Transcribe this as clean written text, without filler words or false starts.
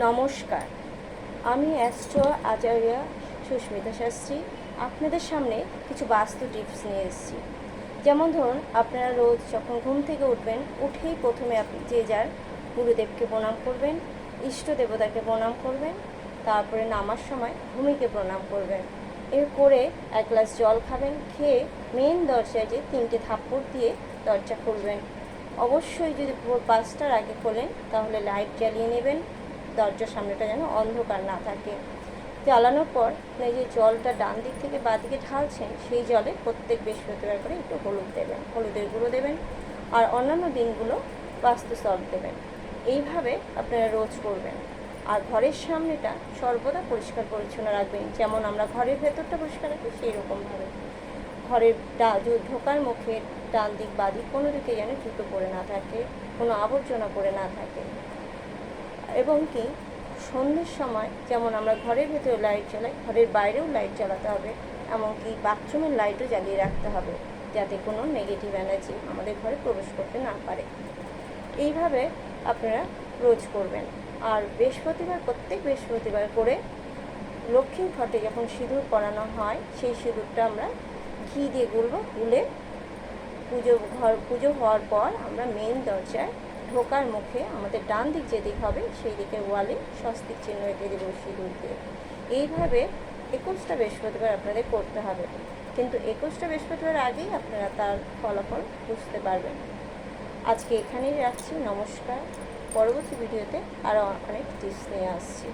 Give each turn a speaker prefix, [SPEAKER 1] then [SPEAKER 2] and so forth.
[SPEAKER 1] নমস্কার, আমি অ্যাস্ট্রো আচার্য সুস্মিতা শাস্ত্রী আপনাদের সামনে কিছু বাস্তু টিপস নিয়ে এসেছি। যেমন ধরুন, আপনারা রোজ যখন ঘুম থেকে উঠবেন, উঠেই প্রথমে আপনি যে যার গুরুদেবকে প্রণাম করবেন, ইষ্ট দেবতাকে প্রণাম করবেন, তারপরে নামার সময় ভূমিকে প্রণাম করবেন। এর করে এক গ্লাস জল খাবেন, খেয়ে মেন দরজায় যে 3টে থাপ্পড় দিয়ে দরজা খুলবেন। অবশ্যই যদি ভোর 5টার আগে খোলেন তাহলে লাইট জ্বালিয়ে নেবেন, দরজার সামনেটা যেন অন্ধকার না থাকে। জ্বালানোর পর এই যে জলটা ডান দিক থেকে বাঁ দিকে ঢালছেন, সেই জলে প্রত্যেক বৃহস্পতিবার করে একটু হলুদ দেবেন, হলুদের গুঁড়ো দেবেন, আর অন্যান্য দিনগুলো বাস্তু সল্ট দেবেন। এইভাবে আপনারা রোজ করবেন। আর ঘরের সামনেটা সর্বদা পরিষ্কার পরিচ্ছন্ন রাখবেন, যেমন আমরা ঘরের ভেতরটা পরিষ্কার রাখি সেই রকমভাবে। ঘরের ঢোকার মুখের ডান দিক বাঁ দিক কোনো দিকে যেন জুতো পড়ে না থাকে, কোনো আবর্জনা পড়ে না থাকে। এবং কি সন্ধ্যের সময় যেমন আমরা ঘরের ভেতরে লাইট জ্বালাই, ঘরের বাইরেও লাইট জ্বালাতে হবে, এমনকি বাথরুমের লাইটও জ্বালিয়ে রাখতে হবে, যাতে কোনো নেগেটিভ এনার্জি আমাদের ঘরে প্রবেশ করতে না পারে। এইভাবে আপনারা রোজ করবেন। আর প্রত্যেক বৃহস্পতিবার করে লক্ষ্মীর ঘটে যখন সিঁদুর পরানো হয়, সেই সিঁদুরটা আমরা ঘি দিয়ে গুলে পুজো হওয়ার পর আমরা মেন দরজায় ঢোকার মুখে আমাদের ডান দিক যেদিক হবে সেই দিকের ওয়ালে স্বস্তিক চিহ্ন এঁকে দেবো সিঁদুর দিয়ে। এইভাবে 21টা বৃহস্পতিবার আপনাদের করতে হবে, কিন্তু 21টা বৃহস্পতিবার আগেই আপনারা তার ফলাফল বুঝতে পারবেন। আজকে এখানেই রাখছি। নমস্কার। পরবর্তী ভিডিওতে আরও অনেক টিপস নিয়ে আসছি।